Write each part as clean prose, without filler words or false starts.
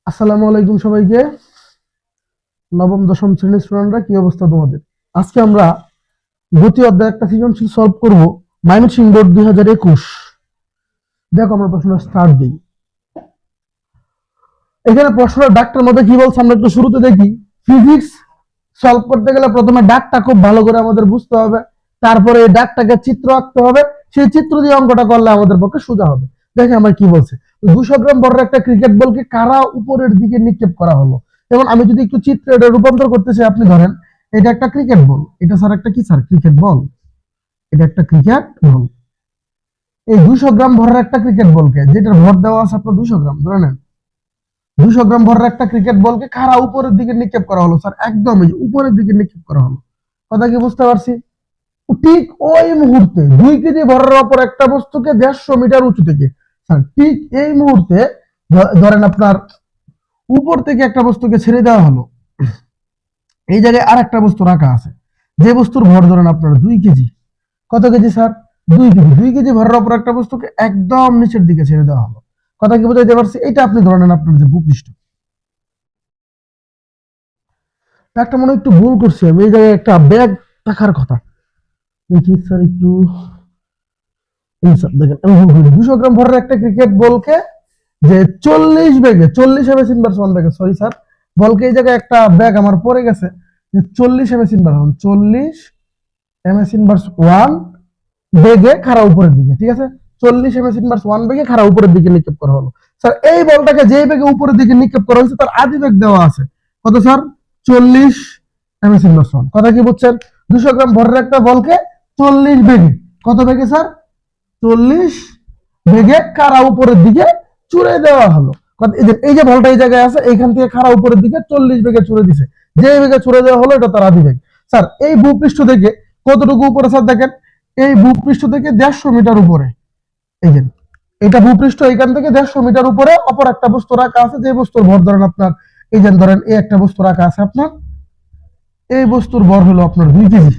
আসসালামু আলাইকুম সবাইকে। নবম দশম শ্রেণীর স্টুডেন্টরা, কি অবস্থা তোমাদের? আজকে আমরা গতি অধ্যায় একটা সৃজনশীল সলভ করব, ময়মনসিংহ বোর্ড 2021। দেখো আমরা প্রশ্নটা স্টার্ট দিই। এখানে প্রশ্নের ডাকটার মধ্যে কি বলছে আমরা একটু শুরুতে দেখি। ফিজিক্স সলভ করতে গেলে প্রথমে ডাকটা খুব ভালো করে আমাদের বুঝতে হবে, তারপরে এই ডাকটাকে চিত্র আঁকতে হবে, সেই চিত্র দিয়ে অঙ্কটা করলে আমাদের পক্ষে সোজা হবে। দেখে আমার কি বলছে, 200 গ্রাম বড় একটা ক্রিকেট বলকে কারা উপরের দিকে নিক্ষেপ করা হলো। যেমন আমি যদি একটু চিত্রে এটা রূপান্তর করতে চাই, আপনি ধরেন এটা একটা ক্রিকেট বল, এটা স্যার একটা কি স্যার ক্রিকেট বল, এটা একটা ক্রিকেট বল। এই 200 গ্রাম ভরের একটা ক্রিকেট বলকে, যেটার ভর দেওয়া আছে আপনার 200 গ্রাম, ধরে নেন 200 গ্রাম ভরের একটা ক্রিকেট বলকে কারা উপরের দিকে নিক্ষেপ করা হলো। স্যার একদম উপরের দিকে নিক্ষেপ করা হলো। কথা কি বুঝতে পারছি? ঠিক ওই মুহূর্তে 2 কেজি ভরের অপর একটা বস্তুকে 150 মিটার উঁচু থেকে, স্যার ঠিক এই মুহূর্তে ধরেন আপনার উপর থেকে একটা বস্তুকে ছেড়ে দেওয়া হলো। এই জায়গায় আর একটা বস্তু রাখা আছে, যে বস্তুর ভর ধরেন আপনার 2 কেজি। কত কেজি স্যার? 2 কেজি। 2 কেজি ভরের অপর একটা বস্তুকে একদম নিচের দিকে ছেড়ে দেওয়া হলো। কথা কি বুঝাইতে পারছি? এটা আপনি ধরে নেন আপনার যে ভূপৃষ্ঠ। একটা মনে একটু ভুল করছি আমি, এই জায়গায় একটা ব্যাগ রাখার কথা। দেখি স্যার একটু, দেখেন আমি ভুল করি। 200 গ্রাম ভরের একটা ক্রিকেট বলকে যে 40 বেগে, 40 এমএস ইনভার্স 1 বেগে, সরি স্যার, বলকে এই জায়গায় একটা ব্যাগ আমার পড়ে গেছে, যে 40 এমএস ইনভার্স 40 এমএস ইনভার্স 1 বেগে খাড়া উপরের দিকে, ঠিক আছে? 40 এমএস ইনভার্স 1 বেগে খাড়া উপরের দিকে নিক্ষেপ করা হলো। স্যার এই বলটাকে যেই বেগে উপরের দিকে নিক্ষেপ করা হয়েছে তার আদি বেগ দেওয়া আছে কত স্যার? 40 MS inverse 1। কথা কি বুঝছেন? 200 গ্রাম ভরের একটা বলকে 40 বেগে, কত বেগে স্যার? 40 বেগে খাড়া উপরের দিকে চুড়ে দেওয়া হলো। এই যে বলটা এই জায়গায় আছে, এইখান থেকে খাড়া উপরের দিকে 40 বেগে চুড়ে দিছে, যে বেগে চুড়ে দেওয়া হলো এটা তার আদি বেগ। স্যার এই ভূপৃষ্ঠ থেকে কতটুকু উপরে স্যার দেখেন, এই ভূপৃষ্ঠ থেকে 150 মিটার উপরে। এই যে এটা ভূপৃষ্ঠ, এখান থেকে 150 মিটার উপরে অপর একটা বস্তু রাখা আছে, যে বস্তুর ভর ধরেন আপনার, এই যে ধরেন এই একটা বস্তু রাখা আছে আপনার, এই বস্তুর ভর হলো আপনার 2 কেজি।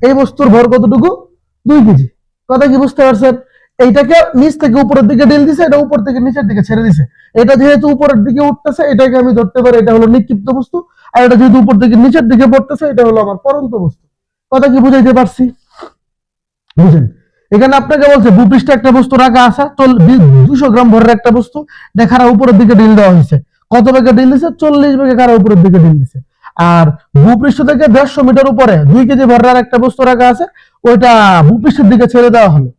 এই বস্তুর ভর কতটুকু? 2 কেজি। কথা কি বুঝতে পারছেন? এইটাকে নিচ থেকে উপরের দিকে ঢিল দিছে, এটা উপর থেকে নিচের দিকে ছেড়ে দিছে। এটা যেহেতু উপরের দিকে উঠতেছে, এটাকে আমি ধরতে পারি এটা হলো নিক্ষিপ্ত বস্তু, আর এটা যেহেতু উপর থেকে নিচের দিকে পড়তেছে, এটা হলো আমার পড়ন্ত বস্তু। কথা কি বুঝাইতে পারছি? বুঝেন? এখানে আপনাকে বলছে ভূপৃষ্ঠে একটা বস্তু রাখা আছে, 200 গ্রাম ভরের একটা বস্তু দেখার উপরের দিকে ঢিল দেওয়া হয়েছে। কত বেগে ঢিল দিছে? 40 বেগে খাড়া উপরের দিকে ঢিল দিছে। আর ভূপৃষ্ঠ থেকে 150 মিটার উপরে 2 কেজি ভরের একটা বস্তু রাখা আছে, ওইটা ভূপৃষ্ঠের দিকে ছেড়ে দেওয়া হলো।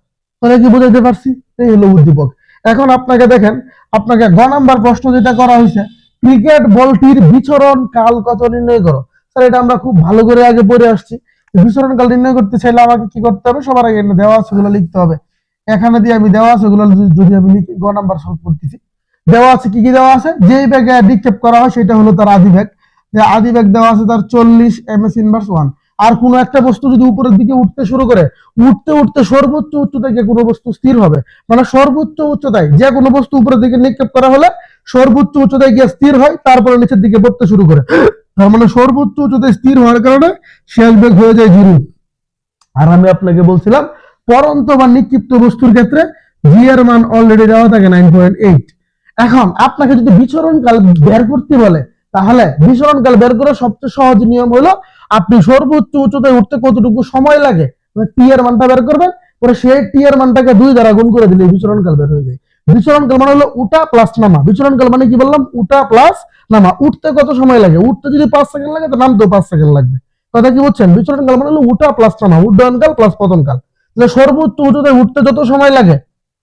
তাহলে কি বুঝাইতে পারছি? এই হলো উদ্দীপক। এখন আপনাকে দেখেন, আপনাকে গ নাম্বার প্রশ্ন যেটা করা হয়েছে, ক্রিকেট বলটির বিচরণ কাল কত নির্ণয় করো। স্যার এটা আমরা খুব ভালো করে আগে পড়ে আসছি। বিচরণ কাল নির্ণয় করতে চাইলে আমাকে কি করতে হবে? সবার আগে দেওয়া আছে ওগুলো লিখতে হবে। এখানে দিয়ে আমি দেওয়া আছে ওগুলো যদি আমি লিখি, গ নাম্বার সলভ করতেছি, দেওয়া আছে কি কি দেওয়া আছে, যেই ব্যাগে নিক্ষেপ করা হয় সেটা হলো তার আদি ব্যাগ। যে আদি ব্যাগ দেওয়া আছে তার 40 এমএস ইনভার্স 1। আর কোনো একটা বস্তু যদি উপরের দিকে উঠতে শুরু করে, উঠতে উঠতে সর্বোচ্চ উচ্চতায় কোনো বস্তু স্থির হবে, মানে সর্বোচ্চ উচ্চতায় যে কোনো বস্তু উপরের দিকে নিক্ষেপ করা হলে সর্বোচ্চ উচ্চতায় গিয়ে স্থির হয়, তারপরে নিচের দিকে পড়তে শুরু করে। তার মানে সর্বোচ্চ উচ্চতায় স্থির হওয়ার কারণে শেষ বেগ হয়ে যায় 0। আর আমি আপনাকে বলছিলাম পরন্ত বা নিক্ষিপ্ত বস্তুর ক্ষেত্রে জি এর মান অলরেডি দেওয়া থাকে 9.8। এখন আপনাকে যদি বিচরণকাল বের করতে বলে, তাহলে বিচরণকাল বের করার সবচেয়ে সহজ নিয়ম হলো আপনি সর্বোচ্চ উচ্চতায় উঠতে কতটুকু সময় লাগে টি এর মানটা বের করবেন, পরে সেই টি এর মানটাকে 2 দ্বারা গুণ করে দিলে বিচরণকাল বের হয়ে যায়। বিচরণকাল মানে হলো উঠা প্লাস নামা। বিচরণকাল মানে কি বললাম? উঠা প্লাস নামা। উঠতে কত সময় লাগে? উঠতে যদি 5 সেকেন্ড লাগে তো নামতেও 5 সেকেন্ড লাগবে। কথা কি বুঝছেন? বিচরণকাল মানে হলো উঠা প্লাস নামা, উড্ডয়নকাল প্লাস পতনকাল। তাহলে সর্বোচ্চ উচ্চতায় উঠতে যত সময় লাগে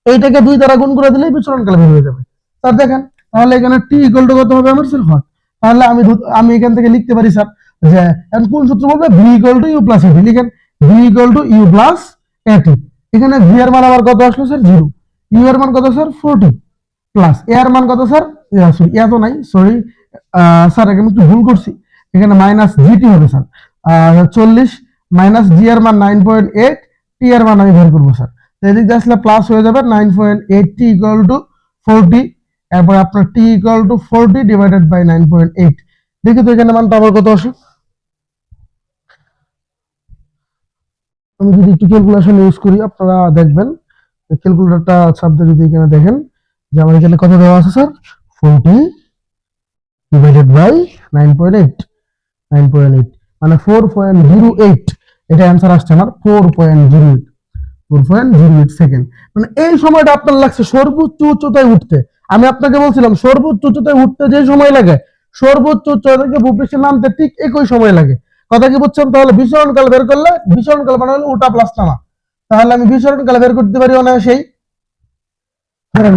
এইটাকে 2 দ্বারা গুণ করে দিলেই বিচরণকাল বের হয়ে যাবে। স্যার দেখেন, তাহলে এখানে টি ইকুয়াল টু কত হবে আমার স্যার? হট। তাহলে আমি এখান থেকে লিখতে পারি স্যার যে এখন কোন সূত্র বলবে? V equal to U plus A T. লিখেন V equal to U plus A T. এখানে ভি এর মান আবার কত আসলো স্যার? 0। ইউ এর মান কত স্যার? 40 প্লাস এ এর মান কত স্যার? সরি এ তো নাই, সরি স্যার এখানে একটু ভুল করছি, এখানে মাইনাস জিটি হবে স্যার। 40 মাইনাস জি এর মান 9.8, টি এর মান আমি বের করবো স্যার। এদিক দিয়ে আসলে প্লাস হয়ে যাবে 9.8 টি ইকুয়াল টু 40, এরপর আপনার T equal to 40 divided by 9.8। দেখি তো এখানে মানটা আবার কত আসে। আমি যদি একটু ক্যালকুলেশন ইউজ করি আপনারা দেখবেন, ক্যালকুলেটরটা ছাপতে যদি এখানে দেখেন যে আমার এখানে কত দেওয়া আছে স্যার? 40 ডিভাইডেড বাই 9.8, 9.8 মানে 4.08, এটা অ্যান্সার আসছে আমার 4.08, 4.08 সেকেন্ড। মানে এই সময়টা আপনার লাগছে সর্বোচ্চ উচ্চতায় উঠতে। আমি আপনাকে বলছিলাম সর্বোচ্চ উচ্চতায় উঠতে যে সময় লাগে, সর্বোচ্চ উচ্চতা থেকে ভূপৃষ্ঠে নামতে ঠিক একই সময় লাগে। কথা কি বুঝছেন? তাহলে বিচরণকাল বের করলে, বিচরণকাল মানে হলো উল্টা প্লাস নামা, তাহলে আমি বিচরণকাল বের করতে পারি অনায়াসেই।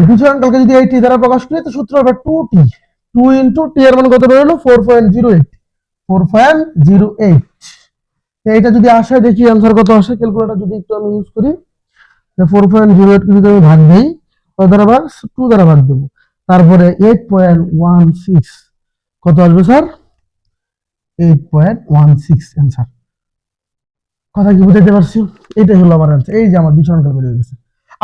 বিচরণকালকে যদি এই টি দ্বারা প্রকাশ করি তো সূত্র হবে 2t, 2 ইন্টু টি এর মান কত বেরোলো 4.08, 4.08। এইটা যদি আসে দেখি অ্যান্সার কত আসে, ক্যালকুলেটর যদি একটু আমি ইউজ করি, 4.08 কে যদি আমি ভাগ দিই, কত দ্বারা ভাগ, 2 দ্বারা ভাগ দেবো, তারপরে 8.16 কত আসবে স্যার, 8.16 অ্যান্সার। কথা কি বুঝাতে পারছি? এটাই হলো আমার অ্যান্সার। এই যে আমার বিচরণকাল বের হয়ে গেছে।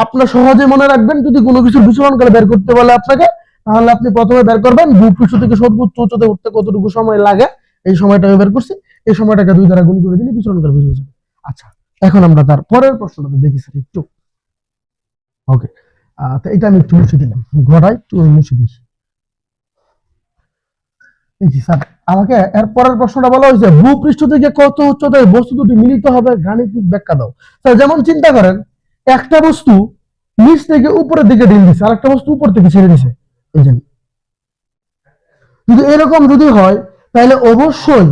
আপনার সহজে মনে রাখবেন, যদি কোনো কিছু বিচরণকাল বের করতে বলে আপনাকে, তাহলে আপনি প্রথমে বের করবেন ভূপৃষ্ঠ থেকে সর্বোচ্চ উচ্চতায় উঠতে কতটুকু সময় লাগে, এই সময়টা বের করছি, এই সময়টাকে 2 দ্বারা গুণ করে দিলে বিচরণকাল বের হয়ে যাবে। আচ্ছা, এখন আমরা তার পরের প্রশ্নটা দেখি স্যার একটু। ওকে, তো এটা আমি একটু মুছে দিলাম, ঘটাই একটু মুছে দিই। স্যার আমাকে এর পরের প্রশ্নটা বলা হয়েছে, ভূপৃষ্ঠ থেকে কত উচ্চতায় বস্তু দুটি মিলিত হবে, গাণিতিক ব্যাখ্যা দাও। স্যার যেমন চিন্তা করেন, একটা বস্তু নিচ থেকে উপরের দিকে ঢিল দিচ্ছে, আর একটা বস্তু উপর থেকে ছেড়ে দিছে, এই জন্য যদি এরকম যদি হয়, তাহলে অবশ্যই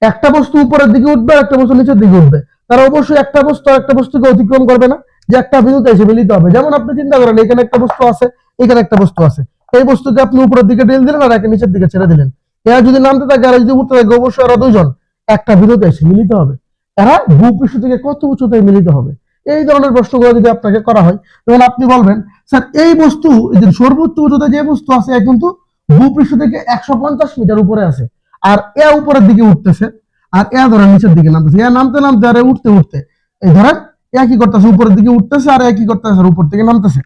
একটা বস্তু উপরের দিকে উঠবে আর একটা বস্তু নিচের দিকে উঠবে, তারা অবশ্যই একটা বস্তু আর একটা বস্তুকে অতিক্রম করবে না, যে একটা বিন্দুতে এসে মিলিত হবে। যেমন আপনি চিন্তা করেন, এখানে একটা বস্তু আছে, এখানে একটা বস্তু আছে, এই বস্তুকে আপনি উপরের দিকে ঢেল দিলেন আর একে নিচের দিকে ছেড়ে দিলেন, এরা যদি নামতে থাকে আর যদি উঠতে থাকে, অবশ্যই এরা দুইজন একটা বিন্দুতে এসে মিলিত হবে। এরা ভূপৃষ্ঠ থেকে কত উচ্চতায় মিলিত হবে? এই ধরনের প্রশ্নগুলো যদি আপনাকে করা হয়, তখন আপনি বলবেন স্যার এই বস্তু, সর্বোচ্চ উচ্চতায় যে বস্তু আছে কিন্তু ভূপৃষ্ঠ থেকে 150 মিটার উপরে আছে, আর এ উপরের দিকে উঠতেছে, আর এ ধরেন নিচের দিকে নামতেছে, এ নামতে নামতে আর উঠতে উঠতে, এই ধরেন এ কি করতেছে, উপরের দিকে উঠতেছে, আর এ কি করতেছে, উপর থেকে নামতেছে,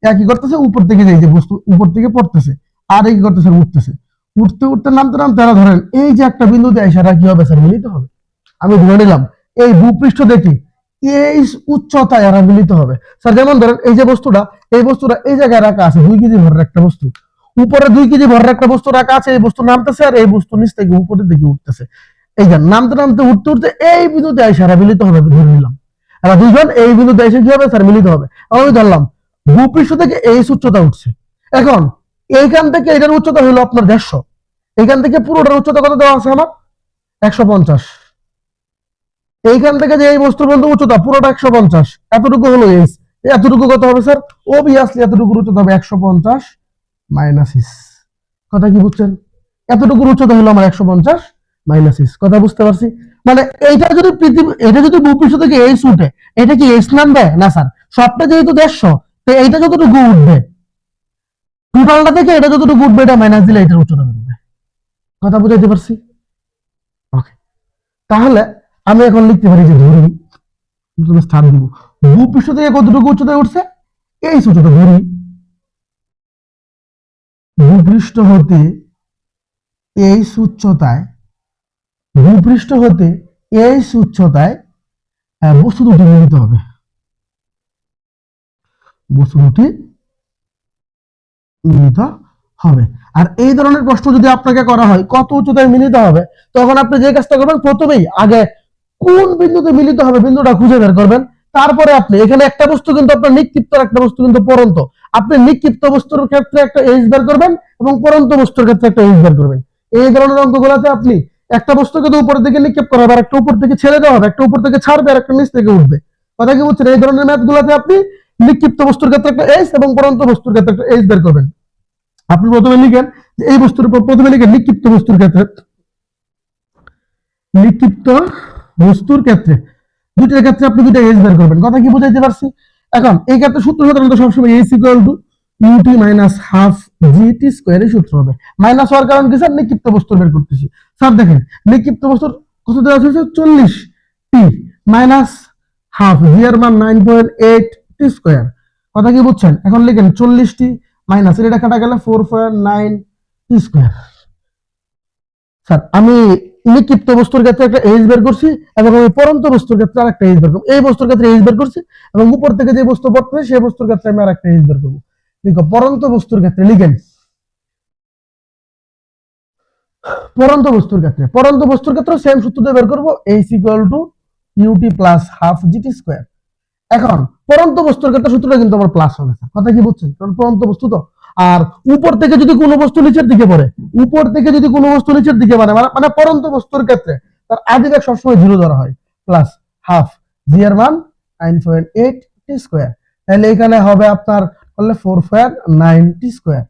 এ কি করতেছে, উপর থেকে যে বস্তু উপর থেকে পড়তেছে, আর এ কি করতেছে, উঠতেছে, উঠতে উঠতে নামতে নামতে এরা ধরেন এই যে একটা বিন্দুতে এসে এরা কি হবে স্যার, মিলিত হবে। আমি ধরে নিলাম এই ভূপৃষ্ঠ থেকে এই উচ্চতায় এরা মিলিত হবে। স্যার যেমন ধরেন এই যে বস্তুটা, এই বস্তুটা এই জায়গায় রাখা আছে, 2 কেজি ভরের একটা বস্তু, উপরে 2 কেজি ভরের একটা বস্তু রাখা আছে, এই বস্তু নামতেছে আর এই বস্তু নিচ থেকে উপরের দিকে উঠতেছে, এই যে নামতে নামতে উঠতে উঠতে এই বিন্দুতে এসে এরা মিলিত হবে, ধরে নিলাম এরা দুইজন এই বিন্দুতে এসে কি হবে স্যার, মিলিত হবে। আমি ধরলাম ভূপৃষ্ঠ থেকে এই উচ্চতা উঠছে, এখন এইখান থেকে এটার উচ্চতা হলো আপনার 150, এইখান থেকে পুরোটার উচ্চতা কত দেওয়া আছে আমার, 150, এইখান থেকে যে এই বস্তুর পর্যন্ত উচ্চতা পুরোটা 150, এতটুকু হলো এইচ, এতটুকু কত হবে স্যার, অবভিয়াসলি এতটুকু উচ্চতা হবে 150 মাইনাস ইস। কথা কি বুঝছেন? এতটুকু উচ্চতা হলো আমার 150 মাইনাস ইস। কথা বুঝতে পারছি? মানে এইটা যদি পৃথিবী, এটা যদি ভূপৃষ্ঠ থেকে এইচ উঠে, এটা কি এইচ নামবে না স্যার? সবটা যেহেতু 150, তো এইটা যতটুকু উঠবে টোটালটা থেকে এটা যতটুকু উঠবে, এটা মাইনাস দিলে এটার উচ্চতা বেরোবে। কথা বুঝাইতে পারছি? ওকে, তাহলে আমি এখন লিখতে পারি যে ধরি, তুমি স্থান দিব, ভূপৃষ্ঠ থেকে কতটুকু উচ্চতায় উঠছে, এই উচ্চতা ধরি, ভূপৃষ্ঠ হতে এই উচ্চতায়, ভূপৃষ্ঠ হতে এই উচ্চতায় বস্তু দুটি মিলিত হবে, বস্তু দুটি মিলিত হবে। আর এই ধরনের প্রশ্ন যদি আপনাকে করা হয় কত উচ্চতায় মিলিত হবে, তখন আপনি যে কাজটা করবেন, প্রথমেই আগে কোন বিন্দুতে মিলিত হবে বিন্দুটা খুঁজে বের করবেন, তারপরে আপনি এখানে একটা বস্তু কিন্তু আপনার নিক্ষিপ্ত, একটা বস্তু কিন্তু পরন্ত, আপনি নিক্ষিপ্ত বস্তুর ক্ষেত্রে একটা এইচ বের করবেন এবং পরন্ত বস্তুর ক্ষেত্রে একটা এইচ বের করবেন। এই ধরনের অঙ্কগুলোতে আপনি একটা বস্তুকে তো উপরের দিকে নিক্ষেপ করা হবে, আর একটা উপর থেকে ছেড়ে দেওয়া হবে, একটা উপর থেকে ছাড়বে আর একটা নিচ থেকে উঠবে। কথা কি বুঝছেন? এই ধরনের ম্যাথ গুলোতে আপনি নিক্ষিপ্ত বস্তুর ক্ষেত্রে একটা এইচ এবং পরন্ত বস্তুর ক্ষেত্রে একটা এইচ বের করবেন। আপনি প্রথমে লিখেন যে এই বস্তুর উপর, প্রথমে লিখেন নিক্ষিপ্ত বস্তুর ক্ষেত্রে, নিক্ষিপ্ত বস্তুর ক্ষেত্রে দুইটার ক্ষেত্রে আপনি দুইটা এইচ বের করবেন। কথা কি বুঝাইতে পারছি? এখন এই ক্ষেত্রে সূত্র সাধারণত সবসময় H equal to U T minus half G T square, এই সূত্র হবে। মাইনাস হওয়ার কারণ কি স্যার, নিক্ষিপ্ত বস্তু বের করতেছি। স্যার দেখেন নিক্ষিপ্ত বস্তুর কত দেওয়া হয়েছে, 40 টি মাইনাস হাফ, জি এর মান 9.8 টি স্কোয়ার। কথা কি বুঝছেন? এখন লিখেন 40 টি মাইনাস এটা কাটা গেলে 4.9 টি স্কোয়ার। স্যার আমি নিক্ষিপ্ত বস্তুর ক্ষেত্রে একটা এইচ বের করছি এবং আমি পরন্ত বস্তুর ক্ষেত্রে আরেকটা এইচ বের করব। এই বস্তুর ক্ষেত্রে এইচ বের করছি এবং উপর থেকে যে বস্তু পড়তেছে সেই বস্তুর ক্ষেত্রে আমি আরেকটা এইচ বের করব। দেখো পরন্ত বস্তুর ক্ষেত্রে লিখেন পরন্ত বস্তুর ক্ষেত্রে সেম সূত্র দিয়ে বের করবো, h equal to U T plus half G T square. এখন পরন্ত বস্তুর ক্ষেত্রে সূত্রটা কিন্তু আমার প্লাস হবে, কথা কি বুঝছেন? কারণ পরন্ত বস্তু তো। আর উপর থেকে যদি কোনো বস্তু নিচের দিকে পড়ে, মানে পরন্ত বস্তুর ক্ষেত্রে তার আদি বেগ সবসময় 0 ধরা হয়, প্লাস হাফ জি এর মান 9.8 টি স্কোয়ার। তাহলে এখানে হবে আপনার করলে 4.9 টি স্কোয়ার।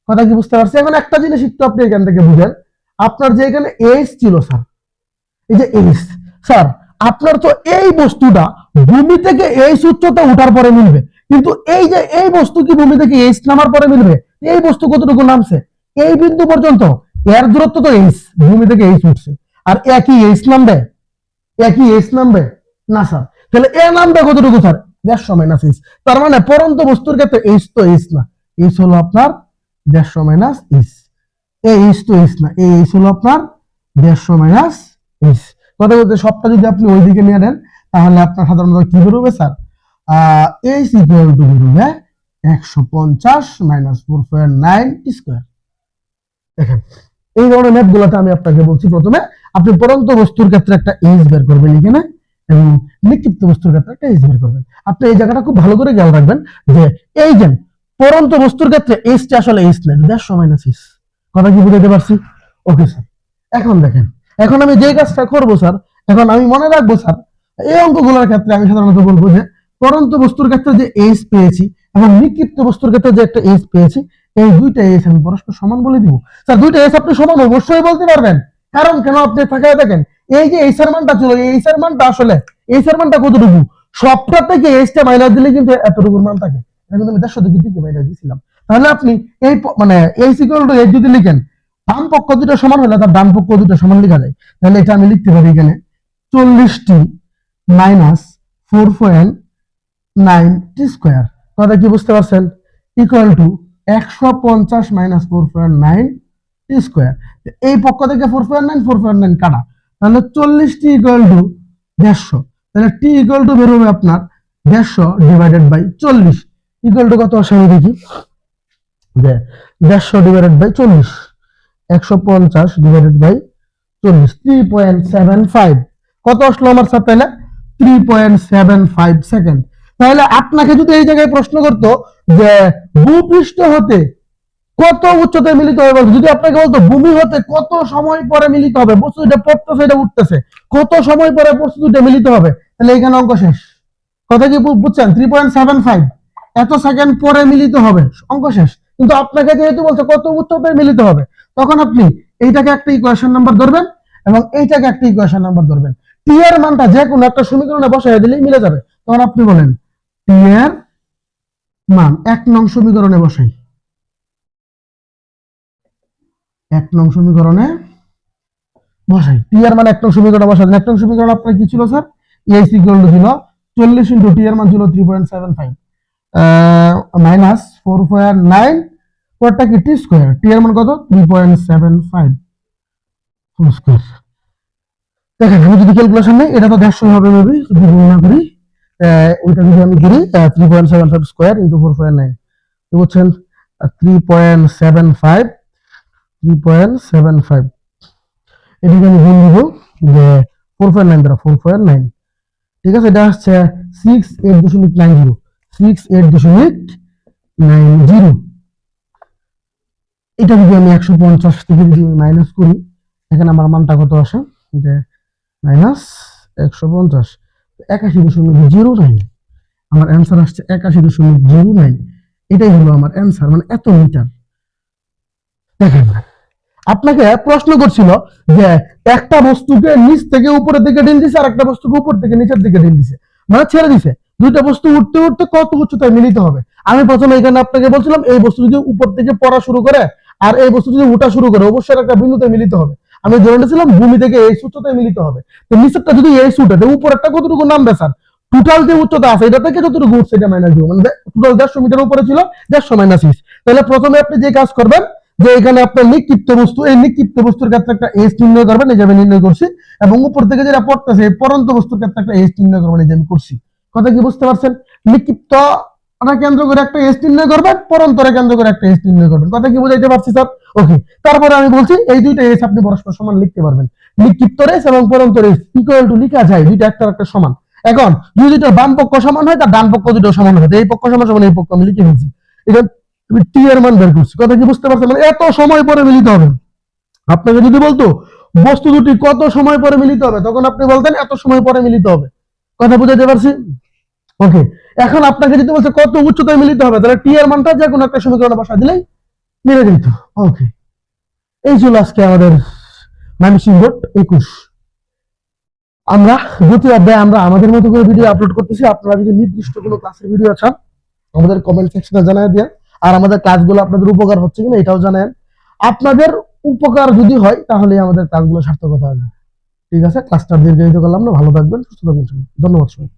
কথা কি বুঝতে পারছি? এখন একটা জিনিস একটু আপনি এখান থেকে বুঝেন, আপনার যে এখানে এইচ ছিল স্যার, এই যে এইচ, স্যার আপনার তো এই বস্তুটা ভূমি থেকে এই উচ্চতা উঠার পরে মিলবে, কিন্তু এই যে এই বস্তু কি ভূমি থেকে এইচ নামার পরে মিলবে? এই বস্তু কতটুকু নামছে এই বিন্দু পর্যন্ত, এর দূরত্ব তো এইচ, ভূমি থেকে এইচ উঠছে, আর একই এইচ নামবে? না স্যার। তাহলে এ নামবে কতটুকু স্যার? 150 minus H. তার মানে পরন্ত বস্তুর ক্ষেত্রে এইচ তো এইচ না, এইচ হলো আপনার 150 মাইনাস এইচ। এই এইচ তো এইচ না, এই এইচ হলো আপনার 150 মাইনাস এইচ। কথা বলতে সবটা যদি আপনি ওইদিকে নিয়ে নেন তাহলে আপনার সাধারণত কি বেরোবে স্যার? এইচ ইকুয়াল টু বেরোবে 150 মাইনাস 4.9 স্কোয়ার। দেখেন এই ধরনের ম্যাথ গুলোতে আমি আপনাকে বলছি, প্রথমে আপনি পরন্ত বস্তুর ক্ষেত্রে একটা এইচ বের করবেন এখানে, এবং নিক্ষিপ্ত বস্তুর ক্ষেত্রে একটা এইচ বের করবেন। আপনি এই জায়গাটা খুব ভালো করে খেয়াল রাখবেন যে এই যে পরন্ত বস্তুর ক্ষেত্রে এইচটা আসলে এইচ নেই, 150 মাইনাস এইচ। কথা কি বুঝতে পারছি? Okay sir. এখন দেখেন, এখন আমি যে কাজটা করবো স্যার, এখন আমি মনে রাখবো স্যার, এই অঙ্কগুলোর ক্ষেত্রে আমি সাধারণত বলবো যে পরন্ত বস্তুর ক্ষেত্রে যে এইচ পেয়েছি এবং নিক্ষিপ্ত বস্তুর ক্ষেত্রে যে একটা এইচ পেয়েছি, এই দুইটা এইচ আমি পরস্পর সমান বলে দিব। স্যার দুইটা এইচ আপনি সমান অবশ্যই বলতে পারবেন, কারণ কেন আপনি তাকায় দেখেন এই যে এইচ এর মানটা ছিল, এই এইচ এর মানটা আসলে এইচ এর মানটা কতটুকু, সবটা থেকে এইচটা মাইনাস দিলে কিন্তু এতটুকুর মান থাকে। এটা কিন্তু আমি 150 থেকে মাইনাস দিয়েছিলাম। তাহলে আপনি এই মানে এইচ ইকুয়াল টু এইচ যদি লিখেন, বাম পক্ষ দুটো সমান হলে তার ডান পক্ষ দুটো সমান লেখা যায়। তাহলে এটা আমি লিখতে পারি এখানে 40টি মাইনাস 4.9 টি স্কোয়ার। কথা কি বুঝতে পারছেন? Equal to 150 minus 4.9 T square. এই পক্ষ থেকে 4.9 কাটা, তাহলে 40টি ইকুয়াল টু 150। তাহলে টি ইকুয়াল টু বেরোবে আপনার 150 ডিভাইডেড বাই 40 ইকুয়াল টু কত আসে আমি দেখি, 150 ডিভাইডেড বাই 40, 150 ডিভাইডেড বাই 40, 3.75। কত আসলো আমার স্যার? তাহলে 3.75 সেকেন্ড। তাহলে আপনাকে যদি এই জায়গায় প্রশ্ন করতো যে ভূপৃষ্ঠ হতে কত উচ্চতায় মিলিত হবে, যদি আপনাকে বলতো ভূমি হতে কত সময় পরে মিলিত হবে, বস্তু এটা পড়তেছে এটা উঠতেছে, কত সময় পরে বস্তু দুটো মিলিত হবে, তাহলে এখানে অঙ্ক শেষ। কথা কি বুঝছেন? 3.75 এত সেকেন্ড পরে মিলিত হবে, অঙ্ক শেষ। কিন্তু আপনাকে যেহেতু বলছে কত উচ্চতায় মিলিত হবে, তখন আপনি এইটাকে একটা ইকুয়েশন নাম্বার ধরবেন এবং এইটাকে একটা ইকুয়েশন নাম্বার ধরবেন। টি এর মানটা যে কোনো একটা সমীকরণে বসাই দিলেই মিলে যাবে। তখন আপনি বলেন টি এর মান 1 নং সমীকরণে বসাই, 1 নং সমীকরণে বসাই, টি এর মান 1 নং সমীকরণে বসাই। 1 নং সমীকরণ আপনার কি ছিল স্যার? এইচ ইকুয়াল টু ছিল 40 ইনটু টি এর মান ছিল 3.75 মাইনাস 4.9, পরটা কি টি স্কয়ার, টি এর মান কত? 3.75 ফুল স্কয়ার। দেখেন আমি যদি ক্যালকুলেশন নেই, এটা তো 150 হবে মেবি, যদি গণনা করি ওইটা যদি আমি করি 3.75 স্কয়ার ইনটু 4.9, তো বুঝছেন 3.75 এদিকে আমি গুণ দিব যে 4.9 দ্বারা 4.9, ঠিক আছে, এটা হচ্ছে 68.90, 68.90। এটা যদি আমি 150 থেকে যদি মাইনাস করি, এখানে আমার মানটা কত আসে যে মাইনাস 150, 81.09। আমার অ্যান্সার আসছে 81.09। এটাই হলো আমার অ্যান্সার, মানে এত মিটার। দেখেন আপনাকে প্রশ্ন করছিল যে একটা বস্তুকে নিচ থেকে উপরের দিকে ঢিল দিছে আর একটা বস্তুকে উপর থেকে নিচের দিকে ঢিল দিছে, মানে ছেড়ে দিছে, দুইটা বস্তু উঠতে উঠতে কত উচ্চতায় মিলিত হবে। আমি প্রথমে এখানে আপনাকে বলছিলাম এই বস্তু যদি উপর থেকে পড়া শুরু করে আর এই বস্তু যদি উঠা শুরু করে অবশ্যই একটা বিন্দুতে মিলিত হবে। আমি ধরে নিয়েছিলাম ভূমি থেকে এই উচ্চতায় মিলিত হবে। তো নিচেরটা যদি এই উঠে তো উপরেরটা কতটুকু নামবে স্যার? টোটাল যে উচ্চতা আছে এটা থেকে যতটুকু উঠছে এটা মাইনাস দিব, মানে টোটাল 150 মিটার উপরে ছিল, 150 মাইনাস 20। তাহলে প্রথমে আপনি যে কাজ করবেন যে এখানে আপনার নিক্ষিপ্ত বস্তু, এই নিক্ষিপ্ত বস্তুর ক্ষেত্রে একটা এস নির্ণয় করবেন, এই যে আমি নির্ণয় করছি, এবং উপর থেকে যেটা পড়তেছে এই পরন্ত বস্তুর ক্ষেত্রে একটা এস নির্ণয় করবেন, এই যে আমি করছি। কথা কি বুঝতে পারছেন? নিক্ষিপ্ত ওটা কেন্দ্র করে একটা এস নির্ণয় করবেন, পরন্তরে কেন্দ্র করে একটা এস নির্ণয় করবেন। কথা কি বুঝাইতে পারছি স্যার? ওকে, তারপরে আমি বলছি এই দুইটা এস আপনি পরস্পর সমান লিখতে পারবেন। লিখিত রেস এবং পরন্তর রেস ইকুয়াল টু লিখা যায়, দুইটা একটা সমান। এখন যদি দুইটা বাম পক্ষ সমান হয় তার ডান পক্ষ দুটো সমান হবে, এই পক্ষ সমান সমান এই পক্ষ আমি লিখে ফেলছি। এটা তুমি টি এর মান বের করছি। কথা কি বুঝতে পারছেন? মানে এত সময় পরে মিলিত হবে। আপনাকে যদি বলতো বস্তু দুটি কত সময় পরে মিলিত হবে, তখন আপনি বলতেন এত সময় পরে মিলিত হবে। কথা বুঝাতে পারছি? ওকে, এখন আপনাকে যদি বলছে কত উচ্চতায় মিলিত হবে, তাহলে টি এর মানটা যে কোনো একটা সমীকরণে বসা দিলেই মিলে যেত। ওকে, এই ছিল আজকে আমাদের ময়মনসিংহ 21। আমরা দ্বিতীয় অধ্যায়ে আমরা আমাদের মতো করে ভিডিও আপলোড করতেছি। আপনারা যদি নির্দিষ্ট কোনো ক্লাসের ভিডিও চান আমাদের কমেন্ট সেকশনে জানাই দেন, আর আমাদের ক্লাসগুলো আপনাদের উপকার হচ্ছে কিনা এটাও জানান। আপনাদের উপকার যদি হয় তাহলে আমাদের ক্লাসগুলো সার্থকতা হবে। ঠিক আছে, ক্লাসটা দীর্ঘায়িত করলাম না, ভালো থাকবেন, সুস্থ থাকবেন। ধন্যবাদ সবাই।